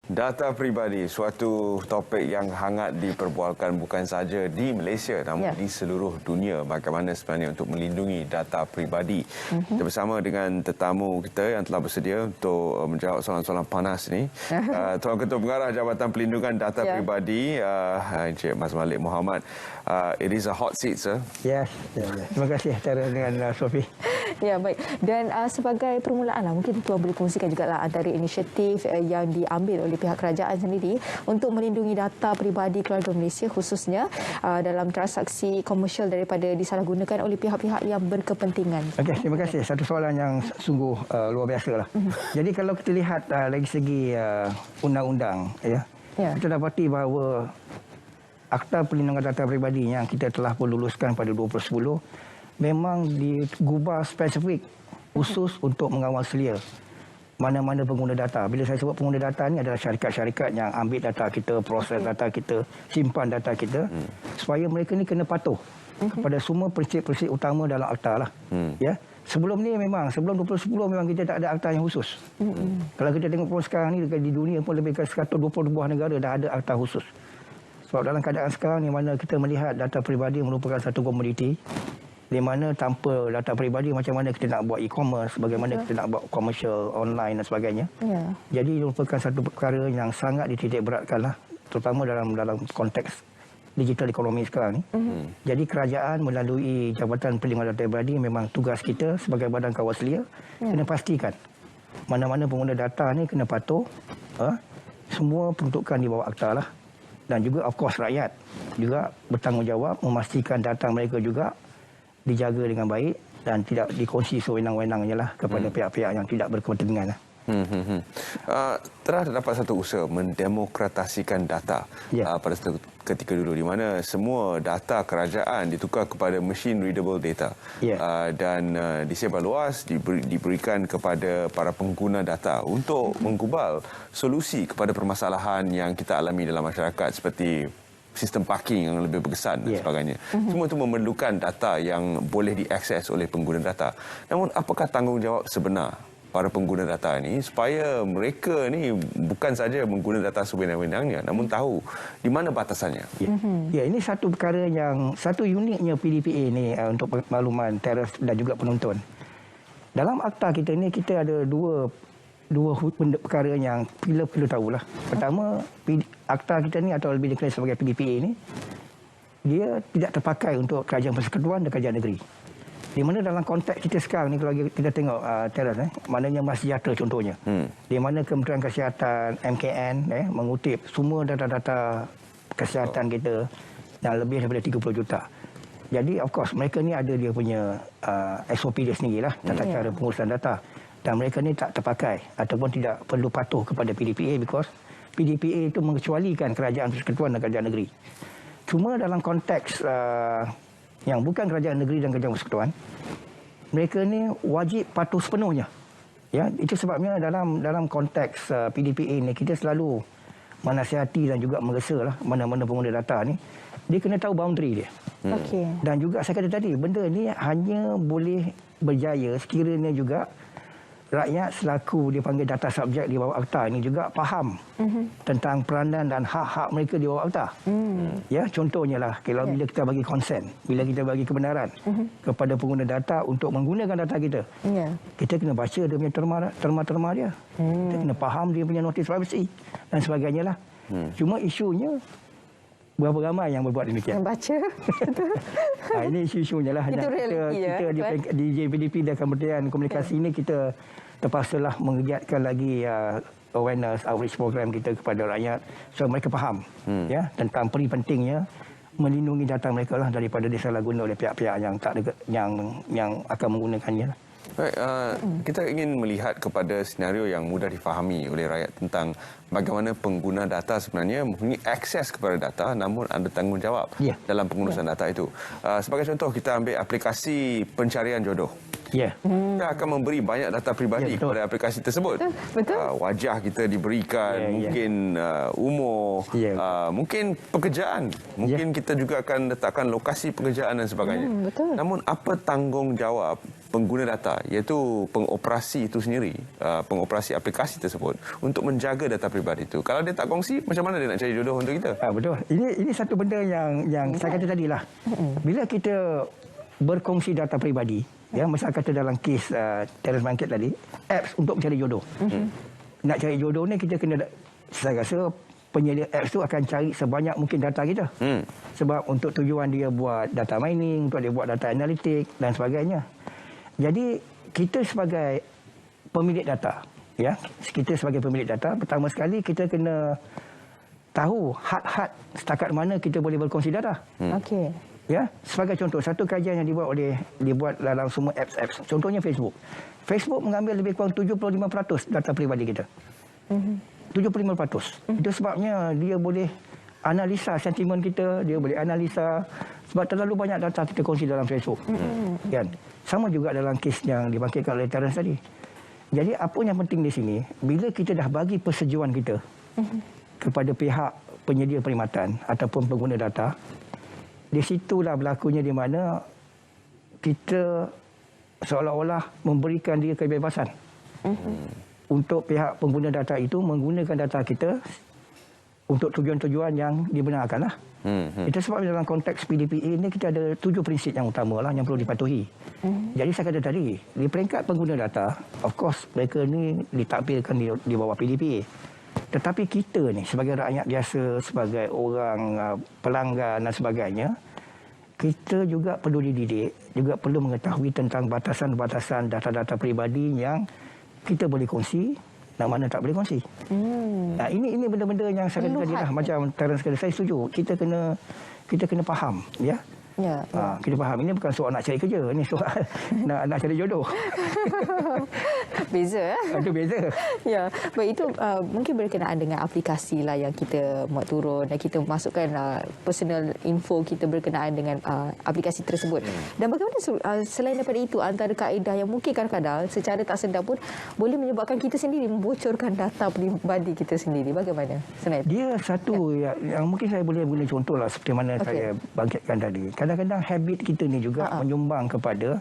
Data peribadi, suatu topik yang hangat diperbualkan bukan saja di Malaysia namun di seluruh dunia. Bagaimana sebenarnya untuk melindungi data peribadi. Kita bersama dengan tetamu kita yang telah bersedia untuk menjawab soalan-soalan panas ini. Tuan Ketua Pengarah Jabatan Pelindungan Data Peribadi, Encik Mas Malik Mohamad. It is a hot seat, sir. Yes. Terima kasih dengan Sophie. Ya, baik. Dan sebagai permulaan mungkin Tuan boleh kongsikan juga antara inisiatif yang diambil oleh pihak kerajaan sendiri untuk melindungi data peribadi keluarga Malaysia khususnya dalam transaksi komersial daripada disalahgunakan oleh pihak-pihak yang berkepentingan. Okey, terima kasih. Satu soalan yang sungguh luar biasa lah. Jadi kalau kita lihat dari segi undang-undang, kita dapati bahawa Akta Perlindungan Data Peribadi yang kita telah luluskan pada 2010 memang digubah spesifik khusus untuk mengawal selia mana-mana pengguna data. Bila saya sebut pengguna data ni adalah syarikat-syarikat yang ambil data kita, proses data kita, simpan data kita, supaya mereka ni kena patuh kepada semua prinsip-prinsip utama dalam akta lah. Ya. Sebelum ni memang, sebelum 2010 memang kita tak ada akta yang khusus. Kalau kita tengok pun sekarang ni di dunia pun lebih kurang 120 buah negara dah ada akta khusus. Sebab dalam keadaan sekarang ni mana kita melihat data peribadi merupakan satu komoditi di mana tanpa data peribadi macam mana kita nak buat e-commerce, bagaimana kita nak buat komersial online dan sebagainya. Jadi ini merupakan satu perkara yang sangat dititik beratkan lah, terutama dalam konteks digital ekonomi sekarang ni. Jadi kerajaan melalui Jabatan Perlindungan Data Peribadi memang tugas kita sebagai badan kawal selia kena pastikan mana-mana pengguna data ni kena patuh, semua peruntukan di bawah akta lah. Dan juga of course rakyat juga bertanggungjawab memastikan data mereka juga dijaga dengan baik dan tidak dikongsi sewenang-wenangnya lah kepada pihak-pihak yang tidak berkepentingan. Telah terdapat satu usaha mendemokratasikan data pada ketika dulu di mana semua data kerajaan ditukar kepada machine readable data dan disebar luas diberikan kepada para pengguna data untuk menggubal solusi kepada permasalahan yang kita alami dalam masyarakat seperti sistem parking yang lebih berkesan dan sebagainya. Semua itu memerlukan data yang boleh diakses oleh pengguna data. Namun apakah tanggungjawab sebenar para pengguna data ini supaya mereka ni bukan saja menggunakan data sewenang-wenangnya namun tahu di mana batasannya? Ya, ini satu perkara yang satu uniknya PDPA ni untuk makluman teres dan juga penonton. Dalam akta kita ni kita ada dua perkara yang perlu tahulah. Pertama, akta kita ni atau lebih dikenal sebagai PDPA ni dia tidak terpakai untuk kerajaan persekutuan dan kerajaan negeri. Di mana dalam konteks kita sekarang ni kalau kita tengok teras maknanya Mas Sejahtera contohnya. Di mana Kementerian Kesihatan MKN mengutip semua data-data kesihatan kita yang lebih daripada 30 juta. Jadi of course mereka ni ada dia punya SOP dia sendirilah, tata cara pengurusan data. Dan mereka ni tak terpakai ataupun tidak perlu patuh kepada PDPA because PDPA itu mengecualikan kerajaan persekutuan dan kerajaan negeri. Cuma dalam konteks yang bukan kerajaan negeri dan kerajaan persekutuan, mereka ni wajib patuh sepenuhnya. Ya, itu sebabnya dalam konteks PDPA ni kita selalu menasihati dan juga mengesalah mana-mana pengguna data ni dia kena tahu boundary dia. Dan juga saya kata tadi benda ni hanya boleh berjaya sekiranya juga rakyat selaku dipanggil data subjek di bawah akta ini juga faham tentang peranan dan hak-hak mereka di bawah akta. Ya, contohnya lah bila kita bagi konsen, bila kita bagi kebenaran kepada pengguna data untuk menggunakan data kita. Kita kena baca dia punya terma-terma dia. Kita kena faham dia punya notice privacy dan sebagainya lah. Cuma isunya berapa ramai yang berbuat demikian? Yang baca. Ini isu-isunya lah. Itu realiti kita di JPDP dan Kementerian Komunikasi ini kita terpaksalah menggiatkan lagi awareness outreach program kita kepada rakyat supaya mereka faham tentang pentingnya melindungi data mereka lah daripada disalahguna oleh pihak-pihak yang akan menggunakannya lah. Baik, kita ingin melihat kepada senario yang mudah difahami oleh rakyat tentang bagaimana pengguna data sebenarnya mempunyai akses kepada data namun ada tanggungjawab dalam pengurusan data itu. Sebagai contoh, kita ambil aplikasi pencarian jodoh. kita akan memberi banyak data peribadi kepada aplikasi tersebut. Betul. Wajah kita diberikan, mungkin umur, mungkin pekerjaan. Mungkin kita juga akan letakkan lokasi pekerjaan dan sebagainya. Betul. Namun apa tanggungjawab pengguna data, iaitu pengoperasi itu sendiri, pengoperasi aplikasi tersebut untuk menjaga data peribadi itu? Kalau dia tak kongsi, macam mana dia nak cari jodoh untuk kita? Betul. Ini satu benda yang saya kata tadilah. Bila kita berkongsi data peribadi, misal kata dalam kes Terence Bangkit tadi, apps untuk mencari jodoh. Nak cari jodoh ni kita kena, saya rasa penyedia apps tu akan cari sebanyak mungkin data kita. Sebab untuk tujuan dia buat data mining, untuk dia buat data analitik dan sebagainya. Jadi kita sebagai pemilik data, kita sebagai pemilik data, pertama sekali kita kena tahu had-had setakat mana kita boleh berkongsi data. Okey. Sebagai contoh, satu kajian yang dibuat dalam semua apps. Contohnya Facebook. Facebook mengambil lebih kurang 75% data peribadi kita. 75%. Itu sebabnya dia boleh analisa sentimen kita, dia boleh analisa sebab terlalu banyak data kita kongsi dalam Facebook. Kan? Sama juga dalam kes yang dibangkitkan oleh Terence tadi. Jadi apa yang penting di sini, bila kita dah bagi persetujuan kita kepada pihak penyedia perkhidmatan ataupun pengguna data, di situlah berlakunya di mana kita seolah-olah memberikan dia kebebasan untuk pihak pengguna data itu menggunakan data kita untuk tujuan-tujuan yang dibenarkan lah. Itu sebab dalam konteks PDPA ini kita ada 7 prinsip yang utama lah yang perlu dipatuhi. Jadi saya kata tadi, di peringkat pengguna data, of course mereka ni ditakbirkan di bawah PDPA. Tetapi kita ni sebagai rakyat biasa, sebagai orang pelanggan dan sebagainya, kita juga perlu dididik, juga perlu mengetahui tentang batasan-batasan data-data peribadi yang kita boleh kongsi dan mana tak boleh kongsi. Nah, ini benda-benda yang saya kata tadi lah, macam Terence kata, saya setuju. Kita kena faham, kita faham. Ini bukan soal nak cari kerja, ini soal nak cari jodoh. Beza. Itu beza. Baik, itu mungkin berkenaan dengan aplikasi lah yang kita muat turun dan kita masukkan personal info kita berkenaan dengan aplikasi tersebut. Dan bagaimana selain daripada itu, antara kaedah yang mungkin kadang-kadang secara tak sedar pun boleh menyebabkan kita sendiri membocorkan data peribadi kita sendiri. Bagaimana? Dia satu yang mungkin saya boleh guna contoh lah, seperti mana saya bangkitkan tadi. Kadang-kadang habit kita ni juga menyumbang kepada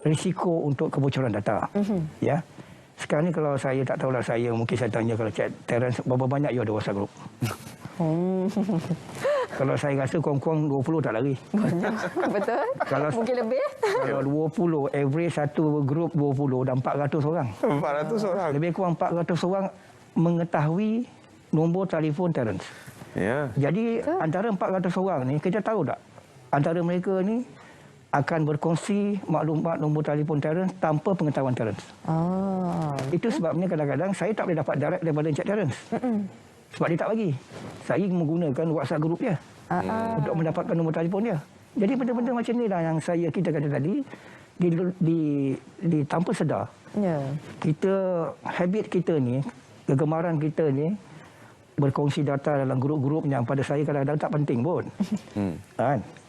risiko untuk kebocoran data. Sekarang ni kalau saya tak tahulah, saya mungkin saya tanya kalau Cik Terence, berapa banyak you ada WhatsApp group? Kalau saya rasa kurang-kurang 20 tak lari. Banyak. Betul. Mungkin lebih. Kalau 20, every satu grup 20 dan 400 orang. 400 orang. Lebih kurang 400 orang mengetahui nombor telefon Terence. Jadi antara 400 orang ni, kita tahu tak? Antara mereka ni akan berkongsi maklumat nombor telefon Terence tanpa pengetahuan Terence. Itu sebabnya kadang-kadang saya tak boleh dapat direct daripada Encik Terence. Sebab dia tak bagi. Saya menggunakan WhatsApp group dia untuk mendapatkan nombor telefon dia. Jadi benda-benda macam ni lah yang kita kata tadi, di tanpa sedar. Kita, habit kita ni, kegemaran kita ni, berkongsi data dalam grup-grup yang pada saya kadang-kadang tak penting pun.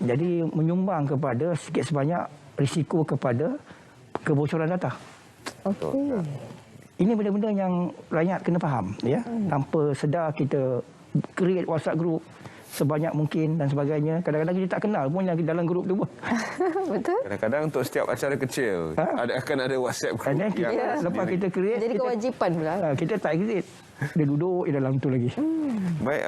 Jadi menyumbang kepada sikit sebanyak risiko kepada kebocoran data. Ini benda-benda yang rakyat kena faham. Tanpa sedar kita create WhatsApp group sebanyak mungkin dan sebagainya. Kadang-kadang kita tak kenal pun yang dalam grup tu pun. Betul. Kadang-kadang untuk setiap acara kecil akan ada WhatsApp group. Lepas kita create, jadi kewajipan pula. Kita tak exit. Dia duduk di dalam tu lagi. Baik,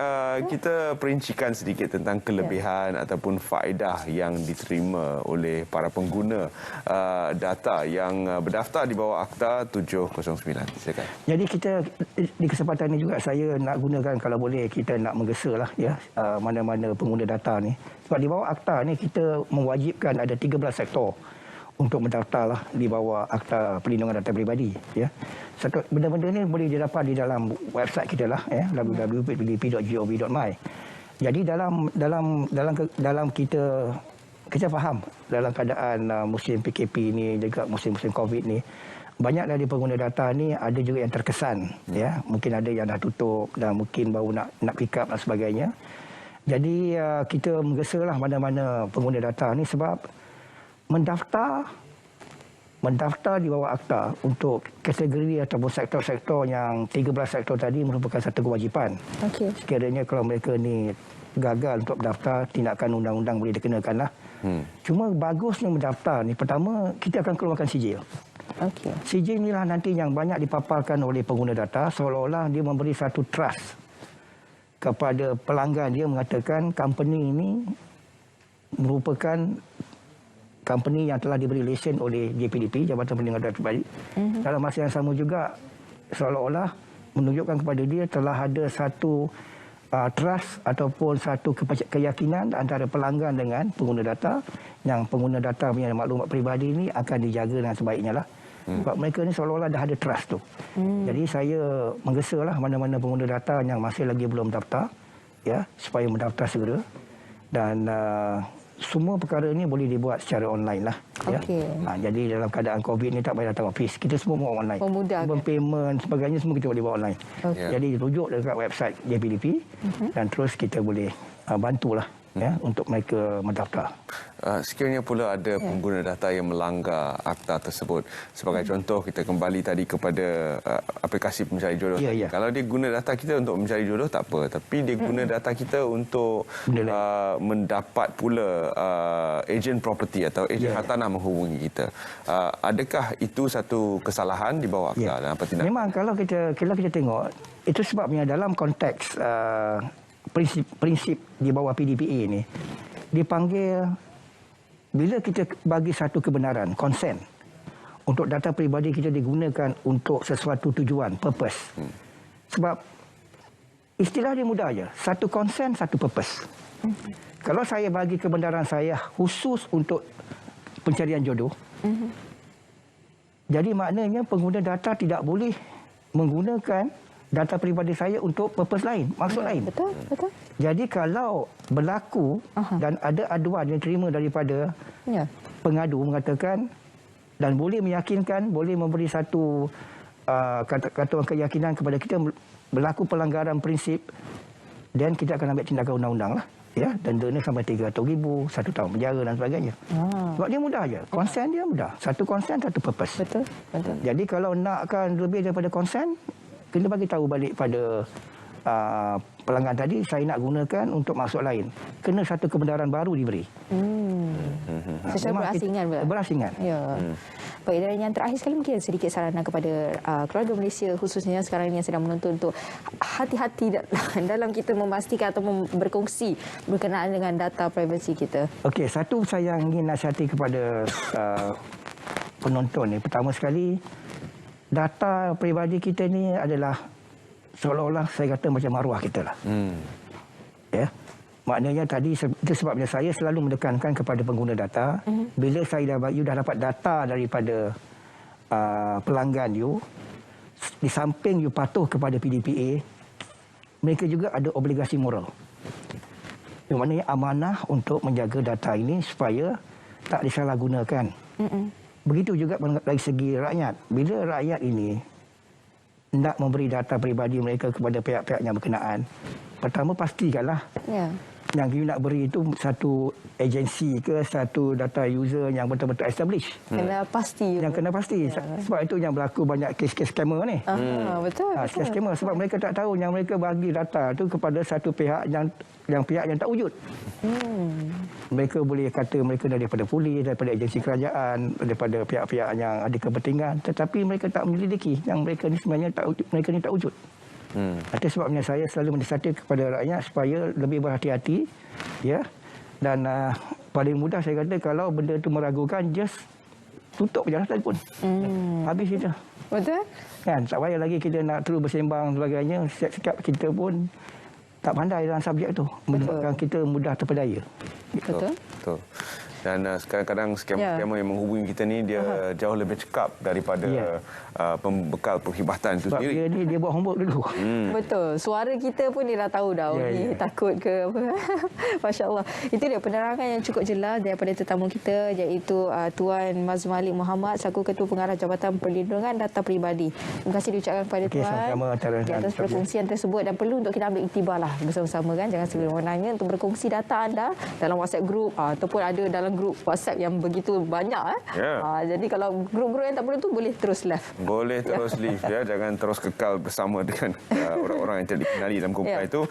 kita perincikan sedikit tentang kelebihan ataupun faedah yang diterima oleh para pengguna data yang berdaftar di bawah Akta 709. Silakan. Jadi kita di kesempatan ini juga saya nak gunakan, kalau boleh kita nak menggesa lah mana-mana pengguna data ni. Sebab di bawah Akta ni kita mewajibkan ada 13 sektor untuk mendaftar lah di bawah Akta Perlindungan Data Peribadi. Satu benda-benda ni boleh didapat di dalam website kita lah, www.pdp.gov.my. Jadi dalam kita faham dalam keadaan musim PKP ni, juga musim-musim COVID ni, banyak dari pengguna data ni ada juga yang terkesan. Mungkin ada yang dah tutup dan mungkin baru nak pick up dan sebagainya. Jadi kita menggesa lah mana-mana pengguna data ni, sebab mendaftar mendaftar di bawah akta untuk kategori ataupun sektor-sektor yang 13 sektor tadi merupakan satu kewajipan. Okey. Sekiranya kalau mereka ni gagal untuk mendaftar, tindakan undang-undang boleh dikenakan lah. Cuma bagusnya mendaftar ni, pertama kita akan keluarkan sijil. Okey. Sijil inilah nanti yang banyak dipaparkan oleh pengguna data, seolah-olah dia memberi satu trust kepada pelanggan. Dia mengatakan company ini merupakan company yang telah diberi lesen oleh JPDP, Jabatan Perlindungan Data Pribadi. Dalam masa yang sama juga seolah-olah menunjukkan kepada dia telah ada satu trust ataupun satu keyakinan antara pelanggan dengan pengguna data, yang pengguna data punya maklumat peribadi ini akan dijaga dengan sebaiknya lah. Sebab mereka ni seolah-olah dah ada trust tu. Jadi saya menggesalah mana-mana pengguna data yang masih lagi belum daftar, ya, supaya mendaftar segera. Dan semua perkara ini boleh dibuat secara online lah. Okey. Ya. Jadi dalam keadaan COVID ni tak payah datang office. Kita semua buat online. Memudahkan. Payment sebagainya semua kita boleh buat online. Okay. Jadi rujuk dekat website JPDP dan terus kita boleh bantulah ya untuk mereka mendaftar. Sekiranya pula ada pengguna data yang melanggar akta tersebut. Sebagai contoh, kita kembali tadi kepada aplikasi pencari jodoh. Ya. Kalau dia guna data kita untuk mencari jodoh, tak apa. Tapi dia guna data kita untuk mendapat pula ejen property atau ejen hartanah menghubungi kita. Adakah itu satu kesalahan di bawah akta dan apa tindakan? Memang kalau kita tengok, itu sebabnya dalam konteks prinsip di bawah PDPA ni dipanggil, bila kita bagi satu kebenaran, consent, untuk data peribadi kita digunakan untuk sesuatu tujuan, purpose. Sebab istilah dia mudah aja, satu consent, satu purpose. Kalau saya bagi kebenaran saya khusus untuk pencarian jodoh, jadi maknanya pengguna data tidak boleh menggunakan data peribadi saya untuk purpose lain, maksud lain. Betul. Jadi kalau berlaku dan ada aduan yang terima daripada pengadu mengatakan dan boleh meyakinkan, boleh memberi satu kata keyakinan kepada kita berlaku pelanggaran prinsip, dan kita akan ambil tindakan undang-undang lah. Ya, dan denda sampai 300,000, 1 tahun penjara dan sebagainya. Sebab dia mudah aja. Konsen dia mudah. Satu konsen, satu purpose. Betul. Jadi kalau nakkan lebih daripada konsen, kena bagi tahu balik pada pelanggan tadi, saya nak gunakan untuk maksud lain. Kena satu kebenaran baru diberi. Secara berasingan pula. Berasingan. Ya. Baik, dan yang terakhir sekali mungkin sedikit saranan kepada keluarga Malaysia khususnya sekarang ini yang sedang menonton untuk hati-hati dalam kita memastikan atau berkongsi berkenaan dengan data privasi kita. Okey, satu saya ingin nasihati kepada penonton ni. Pertama sekali, data peribadi kita ni adalah seolah-olah saya kata macam maruah kita lah. Ya. Maknanya tadi itu sebabnya saya selalu menekankan kepada pengguna data, bila you dah dapat data daripada pelanggan you, di samping you patuh kepada PDPA, mereka juga ada obligasi moral. Yang maknanya amanah untuk menjaga data ini supaya tak disalahgunakan. Begitu juga dari segi rakyat. Bila rakyat ini nak memberi data peribadi mereka kepada pihak-pihak yang berkenaan, pertama pastikanlah yang you nak beri itu satu agensi ke satu data user yang betul-betul establish. Kena pasti. Yang kena pasti. Sebab itu yang berlaku banyak kes-kes scammer ni. Betul. Kes scammer sebab mereka tak tahu yang mereka bagi data tu kepada satu pihak yang pihak yang tak wujud. Mereka boleh kata mereka daripada polis, daripada agensi kerajaan, daripada pihak-pihak yang ada kepentingan, tetapi mereka tak menyelidiki yang mereka ni sebenarnya mereka ni tak wujud. Itu sebabnya saya selalu mendesati kepada rakyat supaya lebih berhati-hati, ya. Dan paling mudah saya kata kalau benda itu meragukan, just tutup je lah telefon. Habis itu. Betul? Kan, tak payah lagi kita nak terus bersembang sebagainya. Sikap kita pun tak pandai dalam subjek tu. Menyebabkan kita mudah terpedaya. Betul. Dan kadang-kadang scammer yang menghubungi kita ni dia jauh lebih cekap daripada pembekal perkhidmatan itu sendiri. Sebab dia buat homework dulu. Betul. Suara kita pun dia dah tahu dah. Ni takut ke apa. Masya Allah. Itu dia penerangan yang cukup jelas daripada tetamu kita, iaitu Tuan Mazlum Malik Mohamad selaku Ketua Pengarah Jabatan Perlindungan Data Peribadi. Terima kasih diucapkan kepada Tuan di atas perkongsian tersebut, dan perlu untuk kita ambil iktibar lah bersama-sama kan. Jangan segera menanya untuk berkongsi data anda dalam WhatsApp group ataupun ada dalam grup WhatsApp yang begitu banyak. Jadi kalau grup-grup yang tak boleh tu boleh terus left. Boleh terus leave ya. Jangan terus kekal bersama dengan orang-orang yang tidak dikenali dalam kumpulan itu.